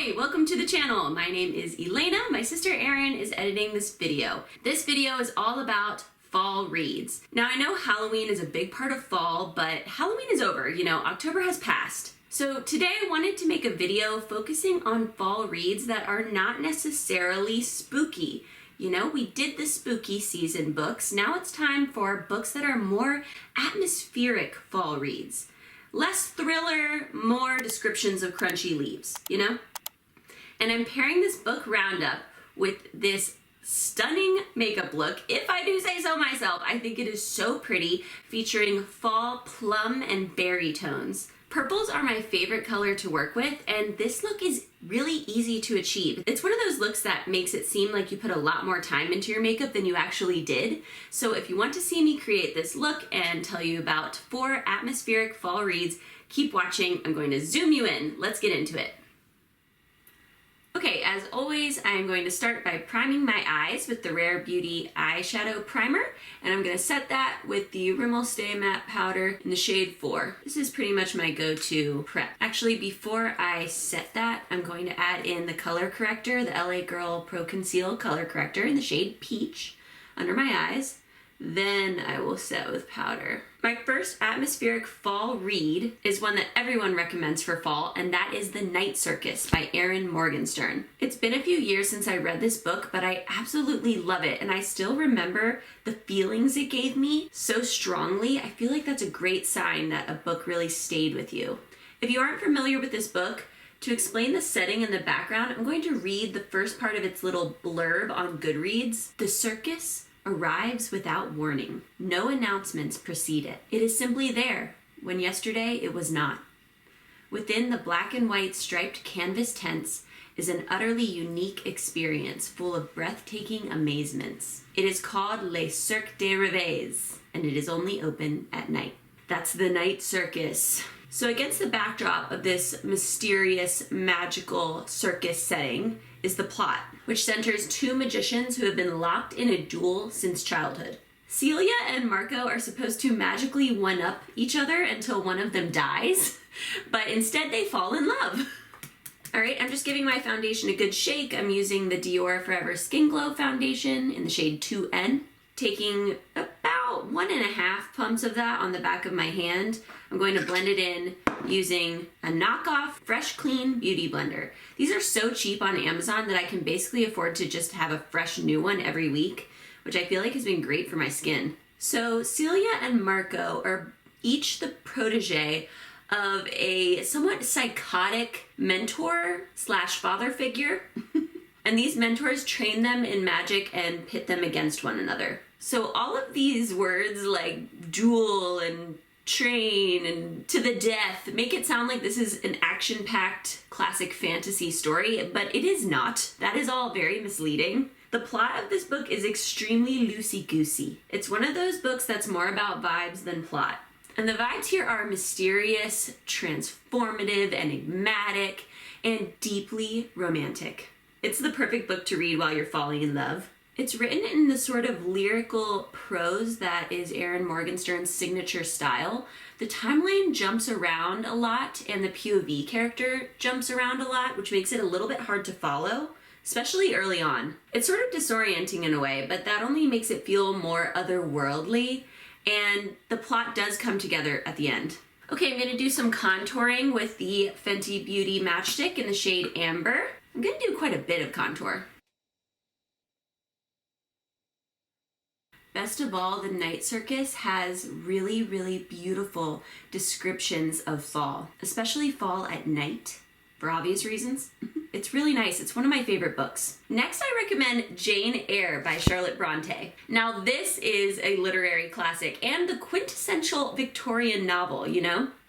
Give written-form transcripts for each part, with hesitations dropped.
Hi, welcome to the channel. My name is Elena. My sister Erin is editing this video. This video is all about fall reads. Now I know Halloween is a big part of fall, but Halloween is over, October has passed. So today I wanted to make a video focusing on fall reads that are not necessarily spooky. We did the spooky season books. Now it's time for books that are more atmospheric fall reads. Less thriller, more descriptions of crunchy leaves, And I'm pairing this book Roundup with this stunning makeup look, if I do say so myself. I think it is so pretty, featuring fall plum and berry tones. Purples are my favorite color to work with, and this look is really easy to achieve. It's one of those looks that makes it seem like you put a lot more time into your makeup than you actually did. So if you want to see me create this look and tell you about 4 atmospheric fall reads, keep watching. I'm going to zoom you in. Let's get into it. Okay, as always, I'm going to start by priming my eyes with the Rare Beauty Eyeshadow Primer, and I'm going to set that with the Rimmel Stay Matte Powder in the shade 4. This is pretty much my go-to prep. Actually, before I set that, I'm going to add in the color corrector, the LA Girl Pro Conceal color corrector in the shade Peach under my eyes. Then I will set with powder. My first atmospheric fall read is one that everyone recommends for fall, and that is The Night Circus by Erin Morgenstern. It's been a few years since I read this book, but I absolutely love it, and I still remember the feelings it gave me so strongly. I feel like that's a great sign that a book really stayed with you. If you aren't familiar with this book, to explain the setting and the background, I'm going to read the first part of its little blurb on Goodreads. The circus arrives without warning. No announcements precede it. It is simply there, when yesterday it was not. Within the black and white striped canvas tents is an utterly unique experience full of breathtaking amazements. It is called Le Cirque des Rêves, and it is only open at night. That's The Night Circus. So against the backdrop of this mysterious, magical circus setting is the plot, which centers 2 magicians who have been locked in a duel since childhood. Celia and Marco are supposed to magically one-up each other until one of them dies, but instead they fall in love. All right, I'm just giving my foundation a good shake. I'm using the Dior Forever Skin Glow foundation in the shade 2N, taking about 1.5 pumps of that on the back of my hand. I'm going to blend it in using a knockoff Fresh Clean Beauty Blender. These are so cheap on Amazon that I can basically afford to just have a fresh new one every week, which I feel like has been great for my skin. So Celia and Marco are each the protege of a somewhat psychotic mentor / father figure. And these mentors train them in magic and pit them against one another. So all of these words like duel and train and to the death make it sound like this is an action-packed classic fantasy story, but it is not. That is all very misleading. The plot of this book is extremely loosey-goosey. It's one of those books that's more about vibes than plot. And the vibes here are mysterious, transformative, enigmatic, and deeply romantic. It's the perfect book to read while you're falling in love. It's written in the sort of lyrical prose that is Erin Morgenstern's signature style. The timeline jumps around a lot, and the POV character jumps around a lot, which makes it a little bit hard to follow, especially early on. It's sort of disorienting in a way, but that only makes it feel more otherworldly, and the plot does come together at the end. Okay, I'm gonna do some contouring with the Fenty Beauty Matchstick in the shade Amber. I'm gonna do quite a bit of contour. Best of all, The Night Circus has really, really beautiful descriptions of fall, especially fall at night, for obvious reasons. It's really nice. It's one of my favorite books. Next, I recommend Jane Eyre by Charlotte Bronte. Now, this is a literary classic and the quintessential Victorian novel,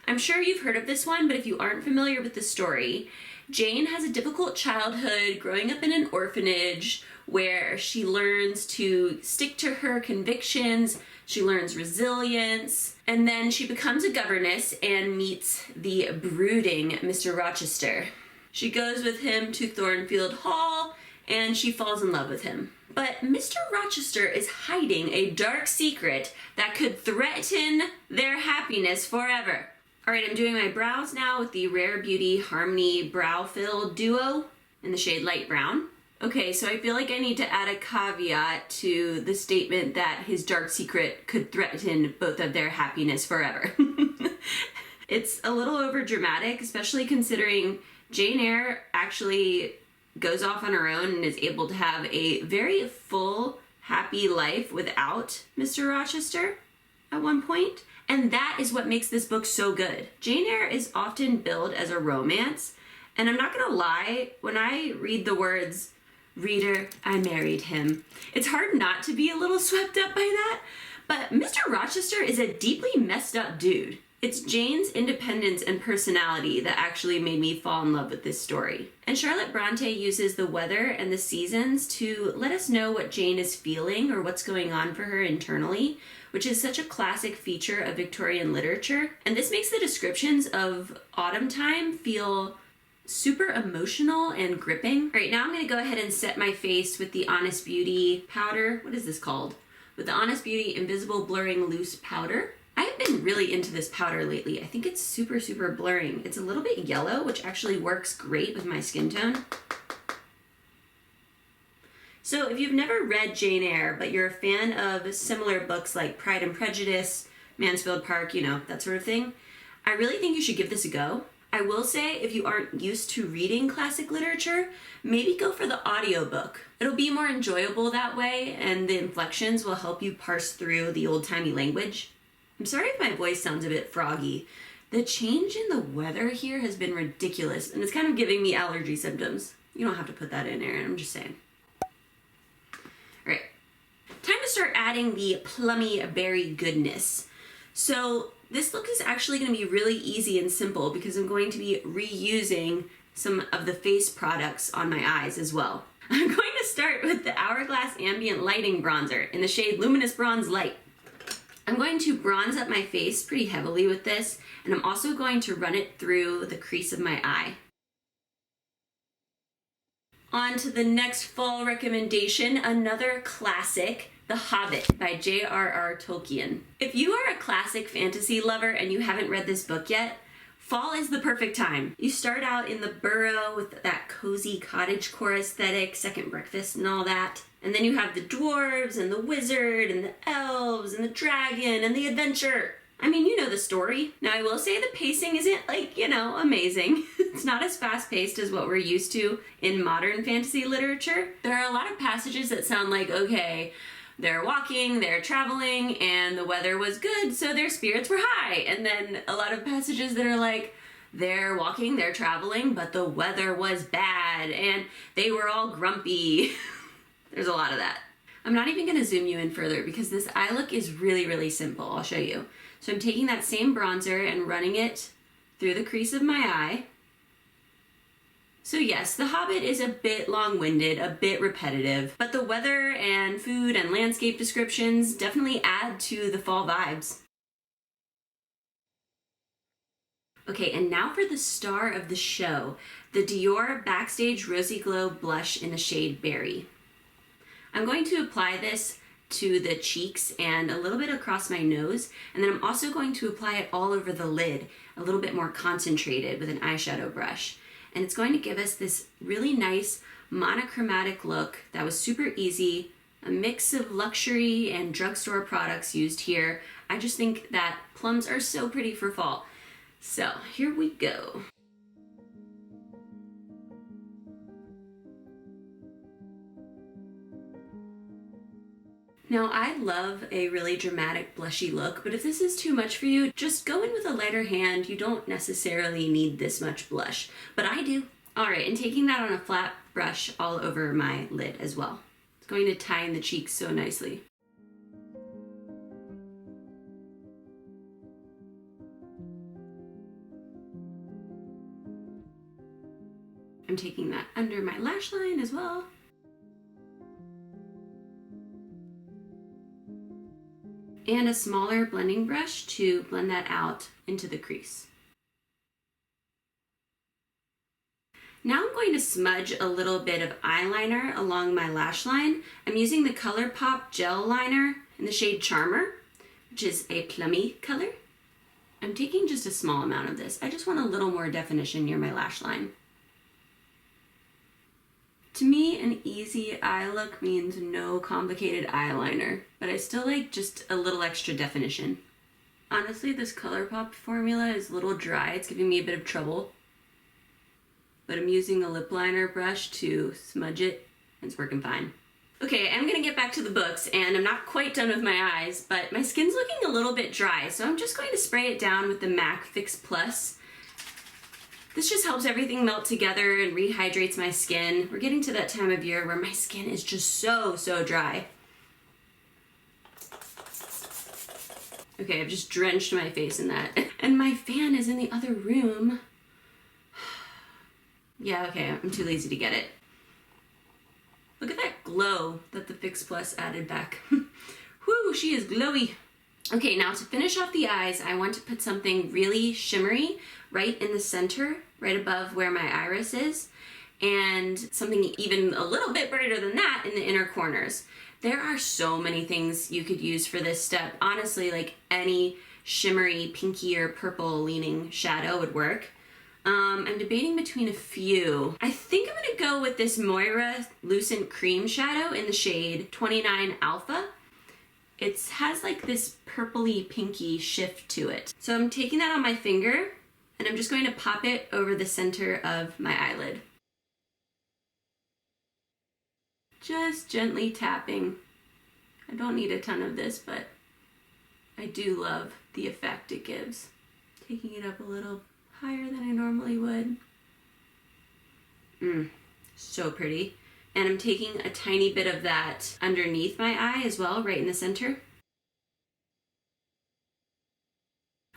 I'm sure you've heard of this one, but if you aren't familiar with the story, Jane has a difficult childhood growing up in an orphanage where she learns to stick to her convictions, she learns resilience, and then she becomes a governess and meets the brooding Mr. Rochester. She goes with him to Thornfield Hall and she falls in love with him. But Mr. Rochester is hiding a dark secret that could threaten their happiness forever. All right, I'm doing my brows now with the Rare Beauty Harmony Brow Fill Duo in the shade Light Brown. Okay, so I feel like I need to add a caveat to the statement that his dark secret could threaten both of their happiness forever. It's a little over dramatic, especially considering Jane Eyre actually goes off on her own and is able to have a very full, happy life without Mr. Rochester at one point. And that is what makes this book so good. Jane Eyre is often billed as a romance, and I'm not gonna lie, when I read the words, "Reader, I married him," it's hard not to be a little swept up by that, but Mr. Rochester is a deeply messed up dude. It's Jane's independence and personality that actually made me fall in love with this story. And Charlotte Bronte uses the weather and the seasons to let us know what Jane is feeling or what's going on for her internally, which is such a classic feature of Victorian literature. And this makes the descriptions of autumn time feel super emotional and gripping. All right, now I'm gonna go ahead and set my face with the Honest Beauty powder. What is this called? With the Honest Beauty Invisible Blurring Loose Powder. I have been really into this powder lately. I think it's super, super blurring. It's a little bit yellow, which actually works great with my skin tone. So if you've never read Jane Eyre, but you're a fan of similar books like Pride and Prejudice, Mansfield Park, you know, that sort of thing, I really think you should give this a go. I will say, if you aren't used to reading classic literature, maybe go for the audiobook. It'll be more enjoyable that way, and the inflections will help you parse through the old-timey language. I'm sorry if my voice sounds a bit froggy. The change in the weather here has been ridiculous, and it's kind of giving me allergy symptoms. You don't have to put that in, Erin, I'm just saying. All right, time to start adding the plummy berry goodness. So this look is actually going to be really easy and simple because I'm going to be reusing some of the face products on my eyes as well. I'm going to start with the Hourglass Ambient Lighting Bronzer in the shade Luminous Bronze Light. I'm going to bronze up my face pretty heavily with this, and I'm also going to run it through the crease of my eye. On to the next fall recommendation, another classic, The Hobbit by J.R.R. Tolkien. If you are a classic fantasy lover and you haven't read this book yet, fall is the perfect time. You start out in the burrow with that cozy cottagecore aesthetic, second breakfast and all that. And then you have the dwarves and the wizard and the elves and the dragon and the adventure. I mean, you know the story. Now, I will say the pacing isn't, like, you know, amazing. It's not as fast-paced as what we're used to in modern fantasy literature. There are a lot of passages that sound like, okay, they're walking, they're traveling, and the weather was good, so their spirits were high. And then a lot of passages that are like, they're walking, they're traveling, but the weather was bad, and they were all grumpy. There's a lot of that. I'm not even gonna zoom you in further because this eye look is really, really simple. I'll show you. So I'm taking that same bronzer and running it through the crease of my eye. So yes, The Hobbit is a bit long-winded, a bit repetitive, but the weather and food and landscape descriptions definitely add to the fall vibes. Okay, and now for the star of the show, the Dior Backstage Rosy Glow Blush in the shade Berry. I'm going to apply this to the cheeks and a little bit across my nose, and then I'm also going to apply it all over the lid, a little bit more concentrated with an eyeshadow brush. And it's going to give us this really nice monochromatic look that was super easy, a mix of luxury and drugstore products used here. I just think that plums are so pretty for fall. So here we go. Now, I love a really dramatic blushy look, but if this is too much for you, just go in with a lighter hand. You don't necessarily need this much blush, but I do. All right, and taking that on a flat brush all over my lid as well. It's going to tie in the cheeks so nicely. I'm taking that under my lash line as well. And a smaller blending brush to blend that out into the crease. Now I'm going to smudge a little bit of eyeliner along my lash line. I'm using the ColourPop gel liner in the shade Charmer, which is a plummy color. I'm taking just a small amount of this. I just want a little more definition near my lash line. To me, an easy eye look means no complicated eyeliner, but I still like just a little extra definition. Honestly, this ColourPop formula is a little dry. It's giving me a bit of trouble. But I'm using a lip liner brush to smudge it, and it's working fine. Okay, I'm gonna get back to the books, and I'm not quite done with my eyes, but my skin's looking a little bit dry, so I'm just going to spray it down with the MAC Fix Plus. This just helps everything melt together and rehydrates my skin. We're getting to that time of year where my skin is just so dry. Okay, I've just drenched my face in that. And my fan is in the other room. Yeah, okay, I'm too lazy to get it. Look at that glow that the Fix Plus added back. Whoo, she is glowy. Okay, now to finish off the eyes, I want to put something really shimmery right in the center, right above where my iris is, and something even a little bit brighter than that in the inner corners. There are so many things you could use for this step. Honestly, like any shimmery, pinky or purple leaning shadow would work. I'm debating between a few. I think I'm gonna go with this Moira Lucent Cream Shadow in the shade 29 Alpha. It has like this purpley pinky shift to it. So I'm taking that on my finger and I'm just going to pop it over the center of my eyelid. Just gently tapping. I don't need a ton of this, but I do love the effect it gives. Taking it up a little higher than I normally would. So pretty. And I'm taking a tiny bit of that underneath my eye as well, right in the center.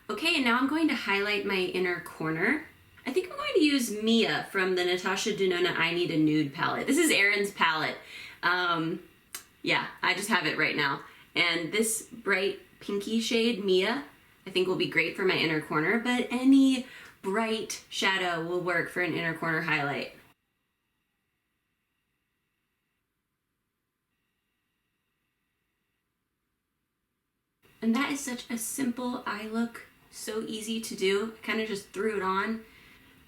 Okay, and now I'm going to highlight my inner corner. I think I'm going to use Mia from the Natasha Denona I Need a Nude palette. This is Erin's palette. Yeah, I just have it right now. And this bright pinky shade, Mia, I think will be great for my inner corner, but any bright shadow will work for an inner corner highlight. And that is such a simple eye look, so easy to do. I kind of just threw it on,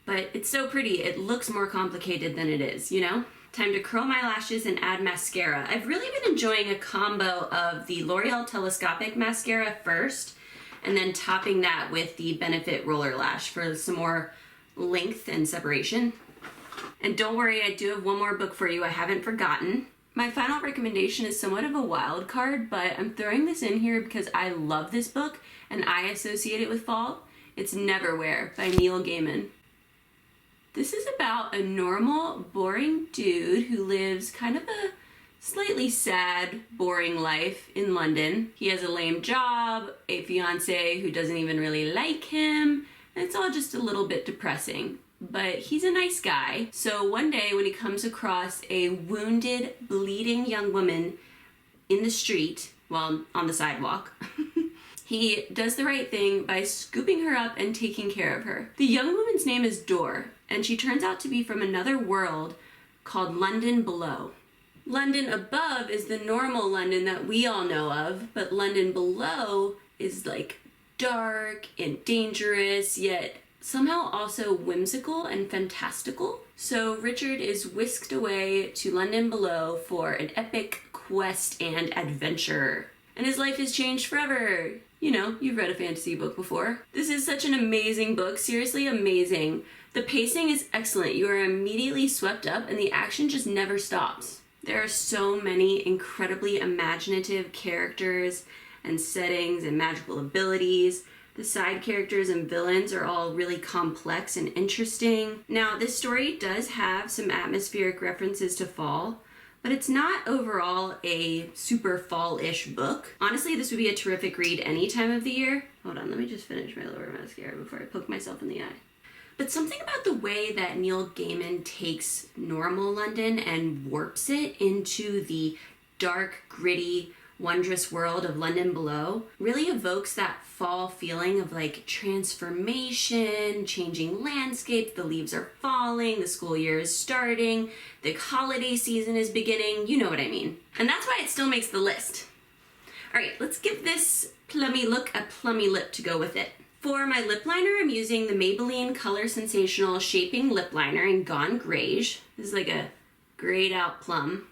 but it's so pretty. It looks more complicated than it is, you know? Time to curl my lashes and add mascara. I've really been enjoying a combo of the L'Oreal Telescopic Mascara first, and then topping that with the Benefit Roller Lash for some more length and separation. And don't worry, I do have one more book for you I haven't forgotten. My final recommendation is somewhat of a wild card, but I'm throwing this in here because I love this book and I associate it with fall. It's Neverwhere by Neil Gaiman. This is about a normal, boring dude who lives kind of a slightly sad, boring life in London. He has a lame job, a fiance who doesn't even really like him, and it's all just a little bit depressing. But he's a nice guy. So one day when he comes across a wounded, bleeding young woman in the street, well, on the sidewalk, he does the right thing by scooping her up and taking care of her. The young woman's name is Dor, and she turns out to be from another world called London Below. London above is the normal London that we all know of, but London below is like dark and dangerous, yet somehow also whimsical and fantastical. So Richard is whisked away to London Below for an epic quest and adventure. And his life is changed forever. You know, you've read a fantasy book before. This is such an amazing book, seriously amazing. The pacing is excellent. You are immediately swept up and the action just never stops. There are so many incredibly imaginative characters and settings and magical abilities. The side characters and villains are all really complex and interesting. Now, this story does have some atmospheric references to fall, but it's not overall a super fall-ish book. Honestly, this would be a terrific read any time of the year. Hold on, let me just finish my lower mascara before I poke myself in the eye. But something about the way that Neil Gaiman takes normal London and warps it into the dark, gritty, wondrous world of London Below really evokes that fall feeling of like transformation, changing landscape, the leaves are falling, the school year is starting, the holiday season is beginning, you know what I mean. And that's why it still makes the list. All right, let's give this plummy look a plummy lip to go with it. For my lip liner, I'm using the Maybelline Color Sensational Shaping Lip Liner in Gone Greige. This is like a grayed out plum.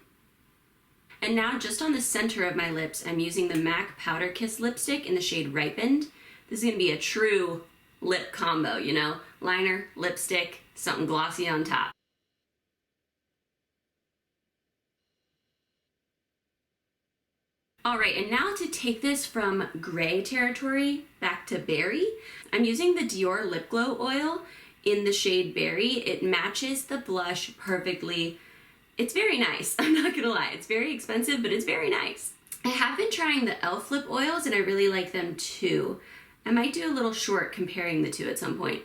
And now just on the center of my lips, I'm using the MAC Powder Kiss lipstick in the shade Ripened. This is gonna be a true lip combo, you know? Liner, lipstick, something glossy on top. All right, and now to take this from gray territory back to berry, I'm using the Dior Lip Glow Oil in the shade Berry. It matches the blush perfectly. It's very nice, I'm not gonna lie. It's very expensive, but it's very nice. I have been trying the e.l.f. lip oils and I really like them too. I might do a little short comparing the two at some point.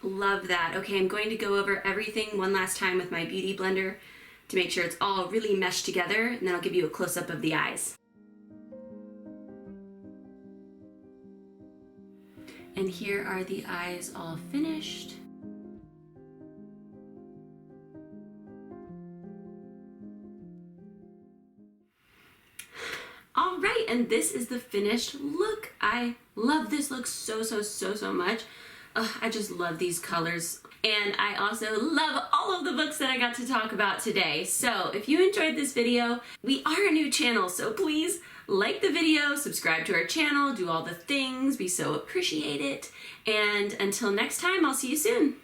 Love that. Okay, I'm going to go over everything one last time with my beauty blender to make sure it's all really meshed together, and then I'll give you a close-up of the eyes. And here are the eyes all finished. All right, and this is the finished look. I love this look so much. I just love these colors. And I also love all of the books that I got to talk about today. So if you enjoyed this video, we are a new channel, so please like the video, subscribe to our channel, do all the things, we so appreciate it. And until next time, I'll see you soon.